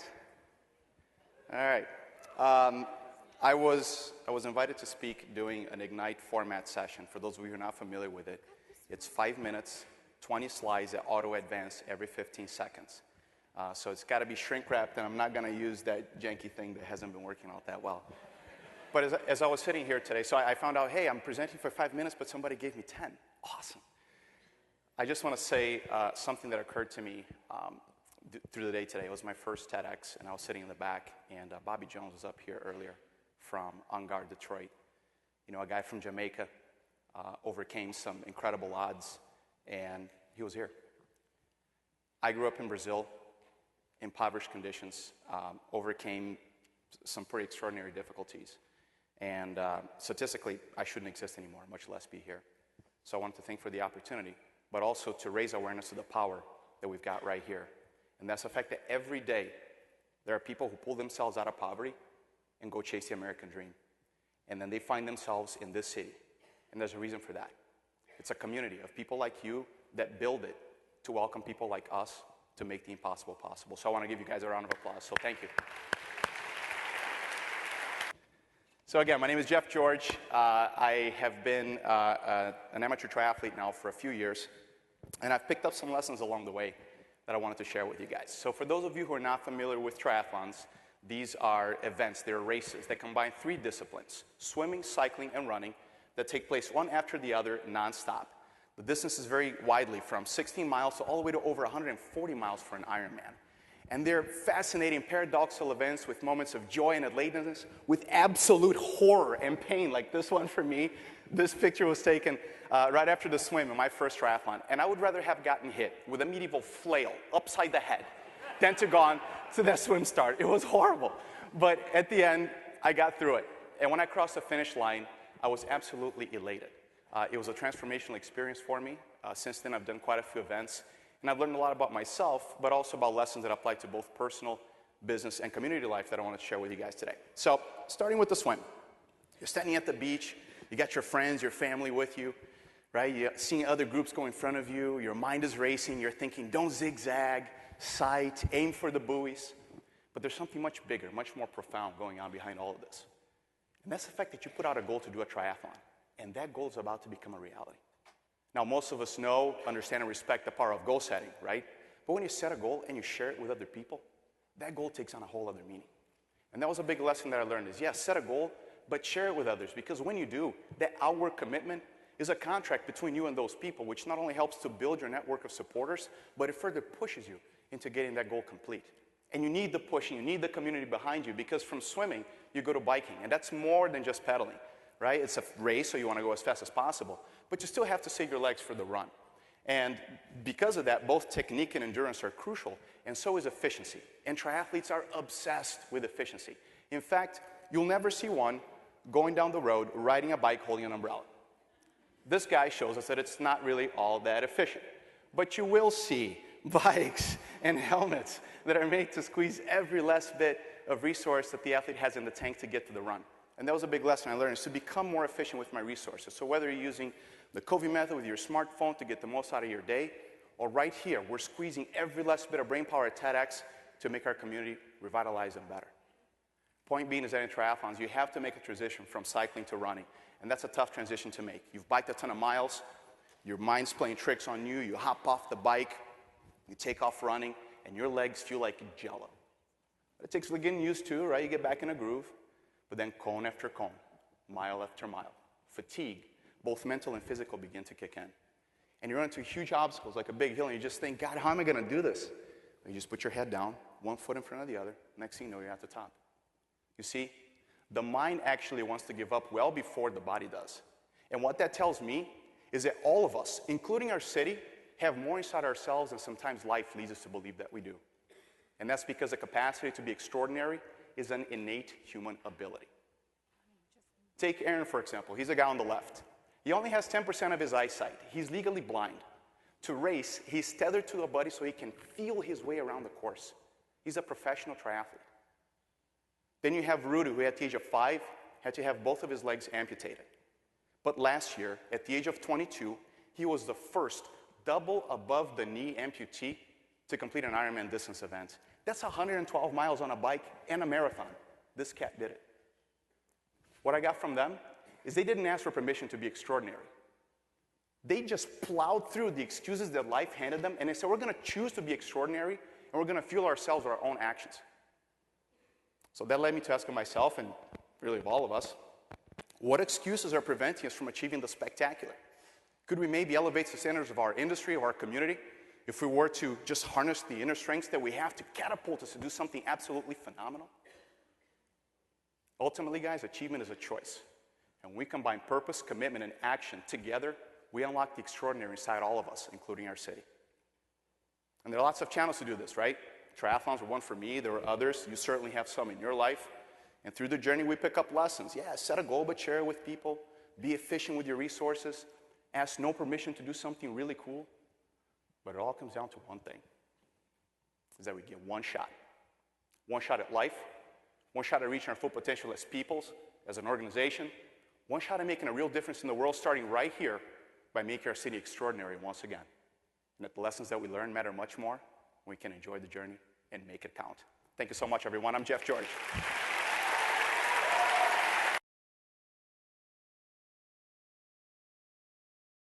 guys? All right. I was invited to speak doing an Ignite format session. For those of you who are not familiar with it, it's 5 minutes, 20 slides that auto-advance every 15 seconds. So it's got to be shrink-wrapped, and I'm not going to use that janky thing that hasn't been working out that well. But as I was sitting here today, so I found out, hey, I'm presenting for 5 minutes, but somebody gave me 10. Awesome. I just want to say something that occurred to me through the day today. It was my first TEDx, and I was sitting in the back, and Bobby Jones was up here earlier from On Guard, Detroit. You know, a guy from Jamaica overcame some incredible odds, and he was here. I grew up in Brazil, impoverished conditions, overcame some pretty extraordinary difficulties. And statistically, I shouldn't exist anymore, much less be here. So I wanted to thank for the opportunity, but also to raise awareness of the power that we've got right here. And that's the fact that every day there are people who pull themselves out of poverty and go chase the American dream. And then they find themselves in this city. And there's a reason for that. It's a community of people like you that build it to welcome people like us to make the impossible possible. So I want to give you guys a round of applause. So thank you. So again, my name is Jeff George. I have been an amateur triathlete now for a few years. And I've picked up some lessons along the way that I wanted to share with you guys. So for those of you who are not familiar with triathlons, these are events, they're races that combine 3 disciplines, swimming, cycling, and running, that take place one after the other nonstop. The distance is very widely from 16 miles to all the way to over 140 miles for an Ironman. And they're fascinating, paradoxical events with moments of joy and elateness, with absolute horror and pain, like this one for me. This picture was taken right after the swim in my first triathlon. And I would rather have gotten hit with a medieval flail upside the head than to gone to that swim start. It was horrible. But at the end, I got through it. And when I crossed the finish line, I was absolutely elated. It was a transformational experience for me. Since then, I've done quite a few events. And I've learned a lot about myself, but also about lessons that apply to both personal, business, and community life that I want to share with you guys today. So, starting with the swim. You're standing at the beach. You got your friends, your family with you, right? You're seeing other groups go in front of you. Your mind is racing. You're thinking, don't zigzag, sight, aim for the buoys. But there's something much bigger, much more profound going on behind all of this. And that's the fact that you put out a goal to do a triathlon. And that goal is about to become a reality. Now, most of us know, understand, and respect the power of goal setting, right? But when you set a goal and you share it with other people, that goal takes on a whole other meaning. And that was a big lesson that I learned is, yes, set a goal, but share it with others. Because when you do, that outward commitment is a contract between you and those people, which not only helps to build your network of supporters, but it further pushes you into getting that goal complete. And you need the pushing, you need the community behind you, because from swimming, you go to biking. And that's more than just pedaling, right? It's a race, so you want to go as fast as possible. But you still have to save your legs for the run. And because of that, both technique and endurance are crucial, and so is efficiency. And triathletes are obsessed with efficiency. In fact, you'll never see one going down the road, riding a bike, holding an umbrella. This guy shows us that it's not really all that efficient. But you will see bikes and helmets that are made to squeeze every last bit of resource that the athlete has in the tank to get to the run. And that was a big lesson I learned, is to become more efficient with my resources. So whether you're using the Covey method with your smartphone to get the most out of your day, or right here, we're squeezing every last bit of brain power at TEDx to make our community revitalize and better. Point being is that in triathlons, you have to make a transition from cycling to running. And that's a tough transition to make. You've biked a ton of miles, your mind's playing tricks on you, you hop off the bike, you take off running, and your legs feel like jello. But it takes getting used to, right? You get back in a groove, but then cone after cone, mile after mile. Fatigue, both mental and physical, begin to kick in. And you run into huge obstacles like a big hill, and you just think, God, how am I going to do this? And you just put your head down, one foot in front of the other. Next thing you know, you're at the top. You see, the mind actually wants to give up well before the body does. And what that tells me is that all of us, including our city, have more inside ourselves than sometimes life leads us to believe that we do. And that's because the capacity to be extraordinary is an innate human ability. Take Aaron, for example. He's a guy on the left. He only has 10% of his eyesight. He's legally blind. To race, he's tethered to a buddy so he can feel his way around the course. He's a professional triathlete. Then you have Rudy, who at the age of 5 had to have both of his legs amputated. But last year, at the age of 22, he was the first double above the knee amputee to complete an Ironman distance event. That's 112 miles on a bike and a marathon. This cat did it. What I got from them is they didn't ask for permission to be extraordinary. They just plowed through the excuses that life handed them, and they said, we're going to choose to be extraordinary, and we're going to fuel ourselves with our own actions. So that led me to asking myself, and really of all of us, what excuses are preventing us from achieving the spectacular? Could we maybe elevate the standards of our industry, of our community, if we were to just harness the inner strengths that we have to catapult us to do something absolutely phenomenal? Ultimately, guys, achievement is a choice. And when we combine purpose, commitment, and action together, we unlock the extraordinary inside all of us, including our city. And there are lots of channels to do this, right? Triathlons were one for me. There were others. You certainly have some in your life. And through the journey, we pick up lessons. Yeah, set a goal, but share it with people. Be efficient with your resources. Ask no permission to do something really cool. But it all comes down to one thing, is that we get one shot. One shot at life. One shot at reaching our full potential as peoples, as an organization. One shot at making a real difference in the world, starting right here by making our city extraordinary once again. And that the lessons that we learn matter much more when we can enjoy the journey and make it count. Thank you so much, everyone. I'm Jeff George.